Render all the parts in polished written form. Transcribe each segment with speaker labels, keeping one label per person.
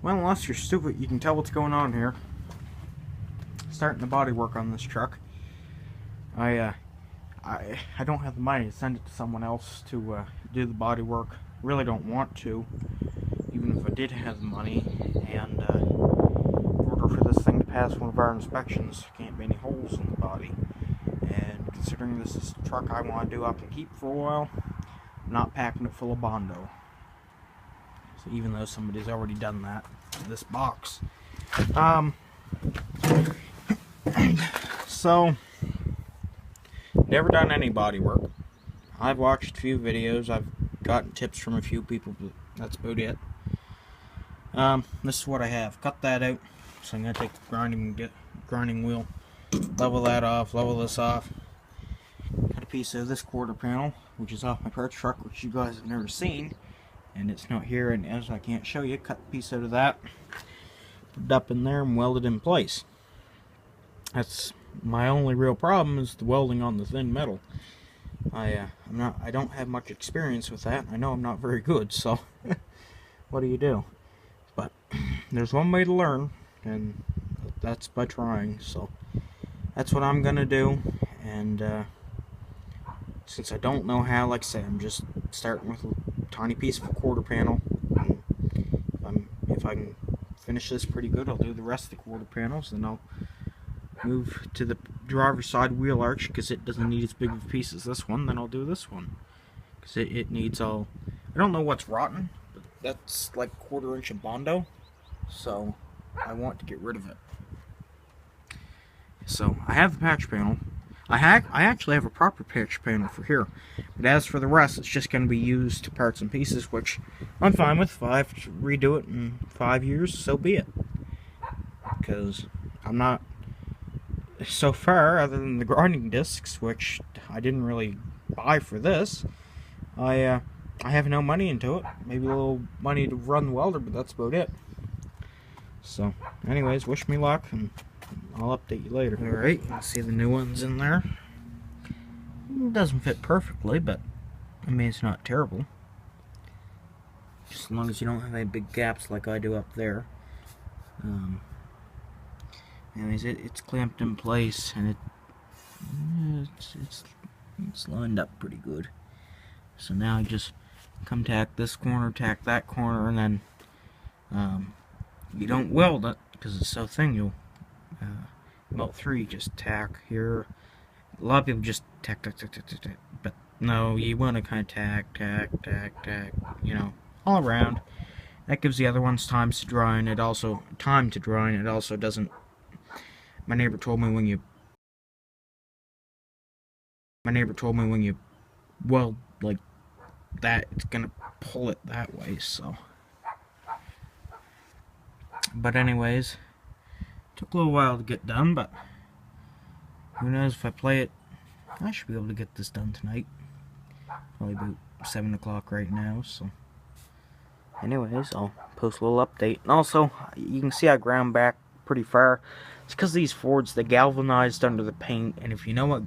Speaker 1: Well, unless you're stupid, you can tell what's going on here. Starting the body work on this truck. I don't have the money to send it to someone else to do the body work. Really don't want to, even if I did have the money. And in order for this thing to pass one of our inspections, there can't be any holes in the body. And considering this is a truck I want to do up and keep for a while, I'm not packing it full of Bondo. So even though somebody's already done that to this box. So, never done any body work. I've watched a few videos, I've gotten tips from a few people, but that's about it. This is what I have. Cut that out. So I'm going to take the grinding wheel, level that off, level this off. Cut a piece of this quarter panel, which is off my parts truck, which you guys have never seen. And it's not here, and as I can't show you, cut a piece out of that, put it up in there, and weld it in place. That's my only real problem, is the welding on the thin metal. I don't have much experience with that. I know I'm not very good, so what do you do? But there's one way to learn, and that's by trying. So that's what I'm gonna do. And since I don't know how, like I say, I'm just starting with a tiny piece of a quarter panel. If I can finish this pretty good, I'll do the rest of the quarter panels. Then I'll move to the driver's side wheel arch, because it doesn't need as big of a piece as this one. Then I'll do this one, because it needs all, I don't know what's rotten, but that's like a 1/4 inch of Bondo, so I want to get rid of it. So I have the patch panel. I actually have a proper patch panel for here, but as for the rest, it's just going to be used to parts and pieces, which I'm fine with. If I have to redo it in 5 years, so be it, because I'm not, so far, other than the grinding discs, which I didn't really buy for this, I have no money into it. Maybe a little money to run the welder, but that's about it. So anyways, wish me luck, and I'll update you later. Alright, you can see the new ones in there. It doesn't fit perfectly, but I mean, it's not terrible. Just as long as you don't have any big gaps like I do up there. Anyways, it's clamped in place, and it's lined up pretty good. So now I just come tack this corner, tack that corner, and then you don't weld it because it's so thin. You'll melt through. You just tack here. A lot of people just tack, but no, you want to kind of tack, you know, all around. That gives the other ones time to dry, and it also doesn't. My neighbor told me when you weld like that, it's gonna pull it that way. So, but anyways, took a little while to get done, but who knows, if I play it, I should be able to get this done tonight. Probably about 7 o'clock right now. So anyways, I'll post a little update. And also, you can see I ground back pretty far. It's because these Fords, they galvanized under the paint, and if you know what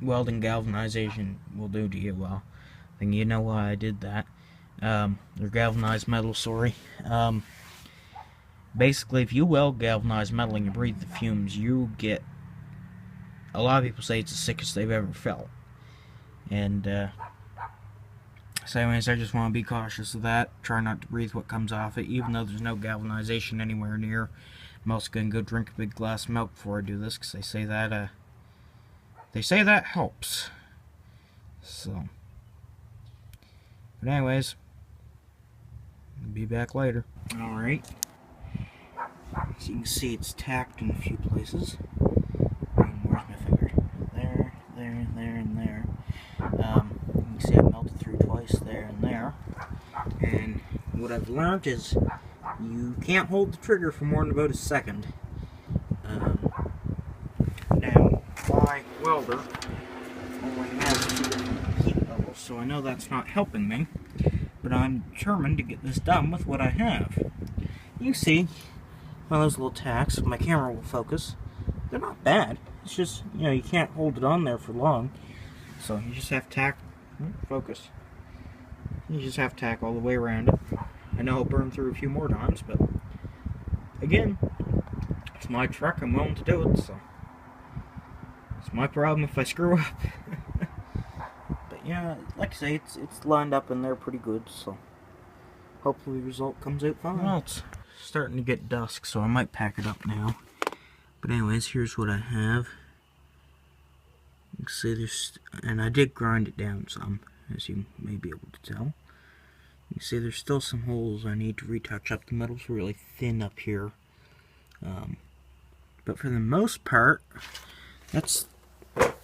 Speaker 1: welding galvanization will do to you, well, then you know why I did that. Or galvanized metal, sorry. Basically, if you weld galvanized metal and you breathe the fumes, you get, a lot of people say it's the sickest they've ever felt. And so anyways, I just want to be cautious of that. Try not to breathe what comes off it, even though there's no galvanization anywhere near. I'm also going to go drink a big glass of milk before I do this, because they say that helps. So, but anyways, I'll be back later. Alright, so you can see it's tacked in a few places. Where's my finger? There, and there. You can see I melted through twice there and there. And what I've learned is you can't hold the trigger for more than about a second. Now, my welder only has 2 different heat levels, so I know that's not helping me, but I'm determined to get this done with what I have. You can see one of those little tacks, if my camera will focus, they're not bad. It's just, you know, you can't hold it on there for long, so you just have to tack, focus. You just have to tack all the way around it. I know I'll burn through a few more times, but again, it's my truck, I'm willing to do it, so it's my problem if I screw up. But yeah, like I say, it's lined up in there pretty good, so hopefully the result comes out fine. Well, it's starting to get dusk, so I might pack it up now. But anyways, here's what I have. You can see there's, and I did grind it down some, as you may be able to tell. You can see there's still some holes I need to retouch up. The metal's really thin up here. But for the most part, that's,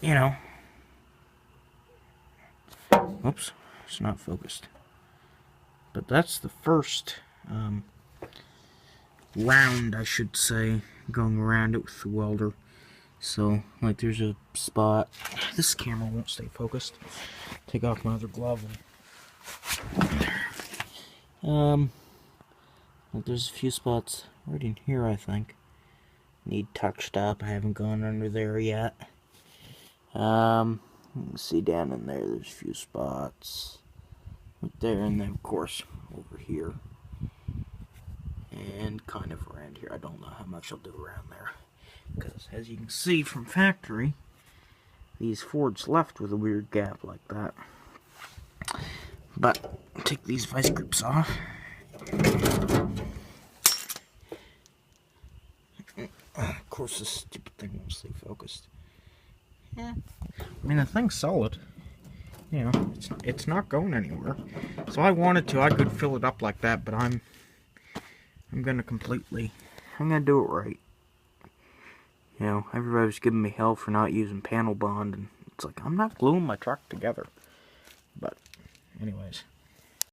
Speaker 1: you know, oops, it's not focused. But that's the first round, I should say, going around it with the welder. So, like, there's a spot. This camera won't stay focused. Take off my other glove. Like, there's a few spots right in here, I think, need touched up. I haven't gone under there yet. You can see down in there, there's a few spots right there, and then of course over here, and kind of around here. I don't know how much I'll do around there, because as you can see from factory, these Fords left with a weird gap like that. But take these vice grips off. Of course, this stupid thing won't stay focused. Yeah, I mean, the thing's solid. You know, it's not going anywhere. So I wanted to, I could fill it up like that, but I'm gonna do it right. You know, everybody was giving me hell for not using panel bond, and it's like, I'm not gluing my truck together. But anyways,